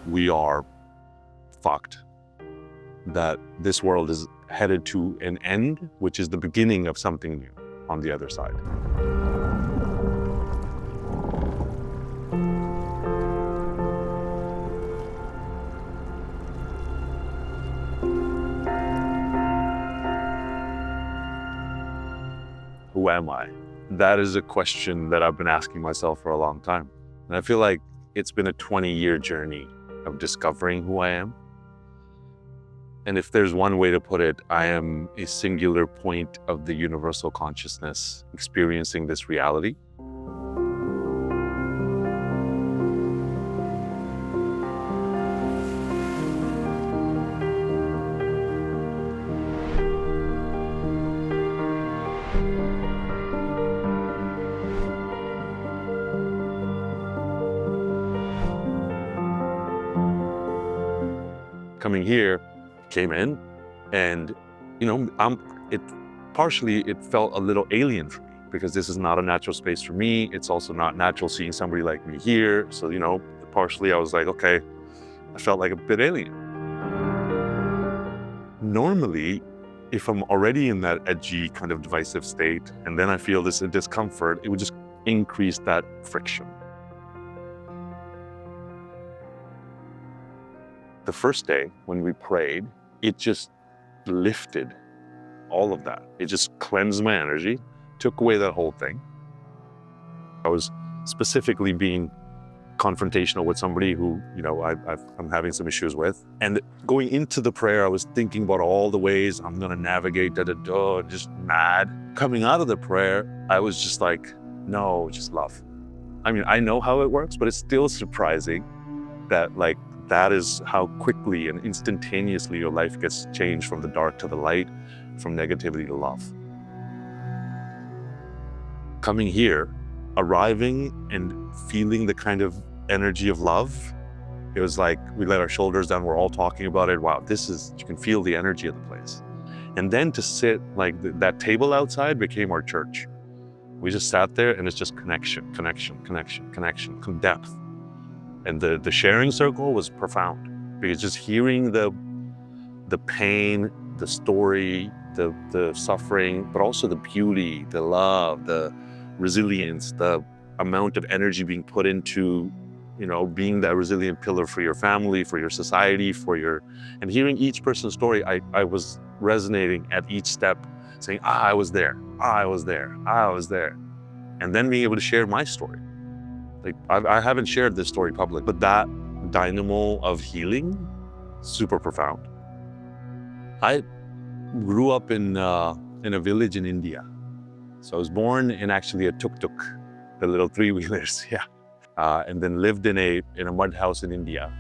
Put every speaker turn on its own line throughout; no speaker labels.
we are fucked, that this world is headed to an end, which is the beginning of something new on the other side. Who am I? That is a question that I've been asking myself for a long time. And I feel like it's been a 20-year journey of discovering who I am. And if there's one way to put it, I am a singular point of the universal consciousness experiencing this reality. Coming here, came in, and it felt a little alien for me, because this is not a natural space for me. It's also not natural seeing somebody like me here. So, partially I was like, okay, I felt like a bit alien. Normally, if I'm already in that edgy kind of divisive state, and then I feel this discomfort, it would just increase that friction. The first day when we prayed, it just lifted all of that. It just cleansed my energy, took away that whole thing. I was specifically being confrontational with somebody who, I'm having some issues with. And going into the prayer, I was thinking about all the ways I'm gonna navigate, just mad. Coming out of the prayer, I was just like, no, just love. I mean, I know how it works, but it's still surprising that that is how quickly and instantaneously your life gets changed from the dark to the light, from negativity to love. Coming here, arriving and feeling the kind of energy of love, it was like we let our shoulders down, we're all talking about it. Wow, you can feel the energy of the place. And then to sit that table outside became our church. We just sat there and it's just connection, depth. And the sharing circle was profound, because just hearing the pain, the story, the suffering, but also the beauty, the love, the resilience, the amount of energy being put into, being that resilient pillar for your family, for your society, and hearing each person's story, I was resonating at each step, saying, I was there, I was there, I was there. And then being able to share my story. I haven't shared this story public, but that dynamo of healing, super profound. I grew up in a village in India. So I was born in actually a tuk-tuk, the little three-wheelers, yeah. And then lived in a mud house in India.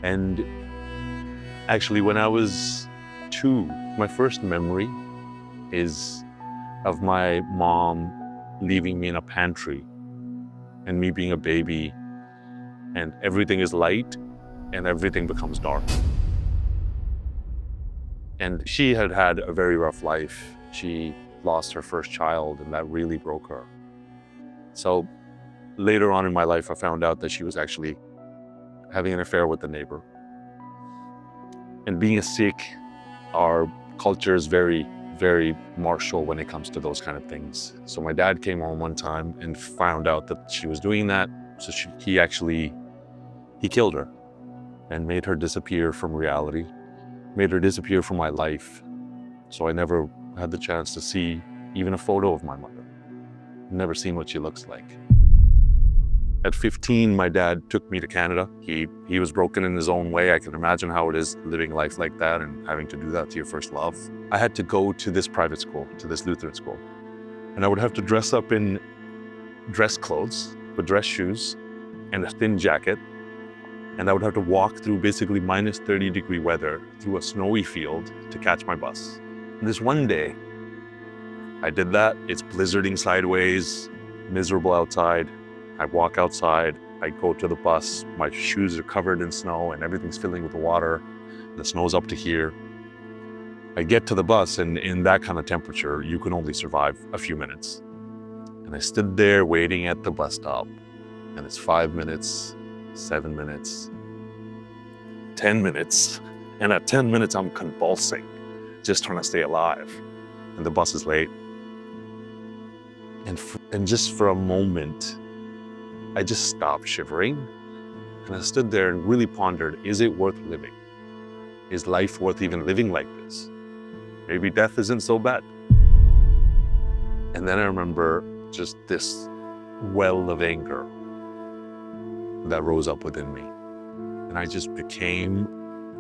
And actually when I was 2, my first memory is of my mom leaving me in a pantry, and me being a baby, and everything is light and everything becomes dark. And she had had a very rough life. She lost her first child, and that really broke her. So later on in my life, I found out that she was actually having an affair with the neighbor. And being a Sikh, our culture is very, very martial when it comes to those kind of things. So my dad came home one time and found out that she was doing that. So he killed her and made her disappear from reality, made her disappear from my life. So I never had the chance to see even a photo of my mother. Never seen what she looks like. At 15, my dad took me to Canada. He was broken in his own way. I can imagine how it is living life like that and having to do that to your first love. I had to go to this private school, to this Lutheran school. And I would have to dress up in dress clothes, with dress shoes, and a thin jacket. And I would have to walk through basically minus 30-degree weather through a snowy field to catch my bus. And this one day, I did that. It's blizzarding sideways, miserable outside. I walk outside, I go to the bus, my shoes are covered in snow and everything's filling with water. The snow's up to here. I get to the bus, and in that kind of temperature, you can only survive a few minutes. And I stood there waiting at the bus stop, and it's 5 minutes, 7 minutes, 10 minutes. And at 10 minutes, I'm convulsing, just trying to stay alive. And the bus is late. And just for a moment, I just stopped shivering. And I stood there and really pondered, is it worth living? Is life worth even living like this? Maybe death isn't so bad. And then I remember just this well of anger that rose up within me. And I just became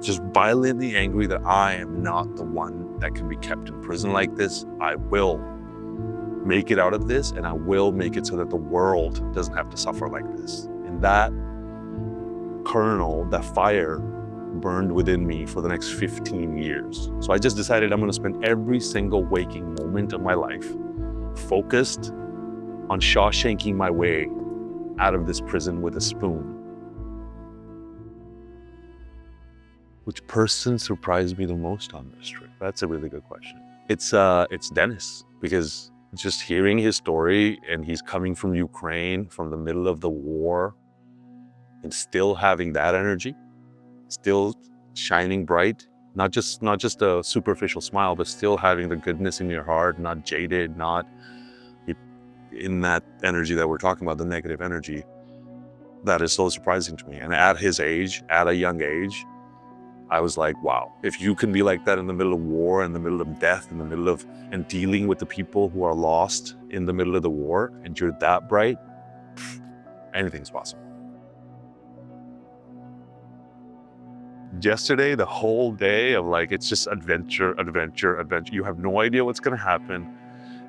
just violently angry that I am not the one that can be kept in prison like this. I will make it out of this, and I will make it so that the world doesn't have to suffer like this. And that kernel, that fire, burned within me for the next 15 years. So I just decided I'm going to spend every single waking moment of my life focused on Shawshanking my way out of this prison with a spoon. Which person surprised me the most on this trip? That's a really good question. It's Dennis, because just hearing his story, and he's coming from Ukraine, from the middle of the war, and still having that energy, still shining bright, not just a superficial smile, but still having the goodness in your heart, not jaded, not in that energy that we're talking about, the negative energy. That is so surprising to me. And at his age, at a young age, I was like, wow, if you can be like that in the middle of war, in the middle of death, in the middle of, and dealing with the people who are lost in the middle of the war, and you're that bright, anything's possible. Yesterday, the whole day of like, it's just adventure, adventure, adventure. You have no idea what's gonna happen.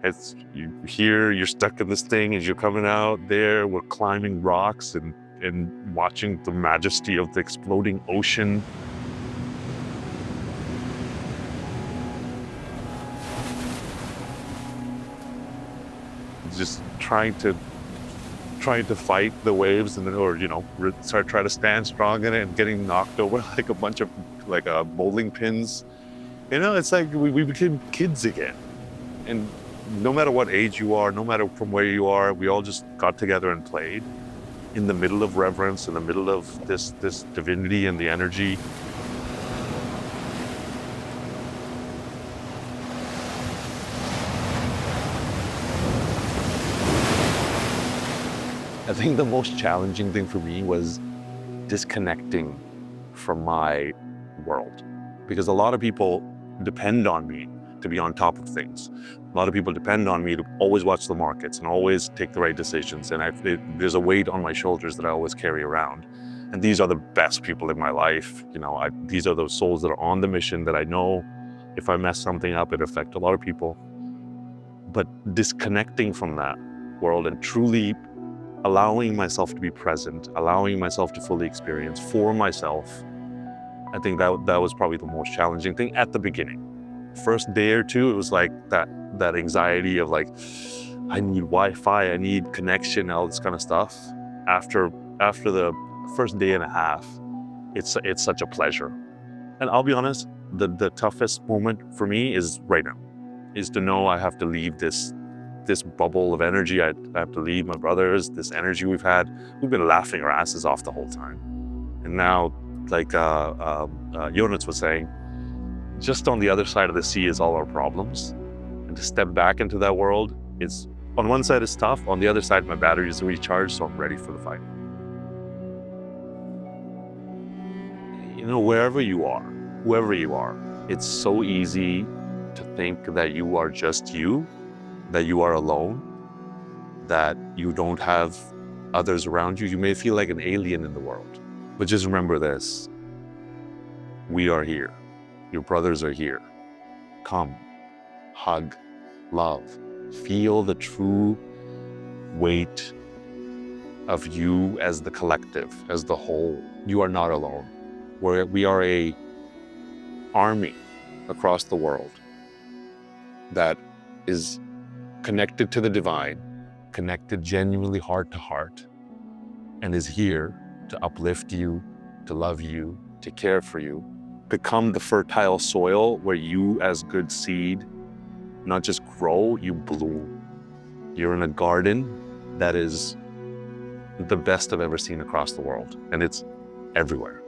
It's, you here, you're stuck in this thing, as you're coming out there, we're climbing rocks and watching the majesty of the exploding ocean. Just trying to fight the waves, and then, or try to stand strong in it, and getting knocked over like a bunch of bowling pins. It's like we became kids again. And no matter what age you are, no matter from where you are, we all just got together and played in the middle of reverence, in the middle of this divinity and the energy. I think the most challenging thing for me was disconnecting from my world, because a lot of people depend on me to be on top of things. A lot of people depend on me to always watch the markets and always take the right decisions. And there's a weight on my shoulders that I always carry around. And these are the best people in my life. These are those souls that are on the mission that I know if I mess something up, it affects a lot of people. But disconnecting from that world and truly allowing myself to be present, allowing myself to fully experience for myself, I think that was probably the most challenging thing at the beginning. First day or two, it was like that anxiety of like, I need Wi-Fi, I need connection, all this kind of stuff. After the first day and a half, it's such a pleasure. And I'll be honest, the toughest moment for me is right now, is to know I have to leave this bubble of energy. I have to leave my brothers, this energy we've been laughing our asses off the whole time. And now, like Jonas was saying, just on the other side of the sea is all our problems. And to step back into that world is, on one side it's tough, on the other side my battery is recharged, so I'm ready for the fight. Wherever you are, whoever you are, it's so easy to think that you are just you, that you are alone, that you don't have others around you. You may feel like an alien in the world. But just remember this, we are here. Your brothers are here. Come, hug, love, feel the true weight of you as the collective, as the whole. You are not alone. We are a army across the world that is connected to the divine, connected genuinely heart to heart, and is here to uplift you, to love you, to care for you. Become the fertile soil where you, as good seed, not just grow, you bloom. You're in a garden that is the best I've ever seen across the world, and it's everywhere.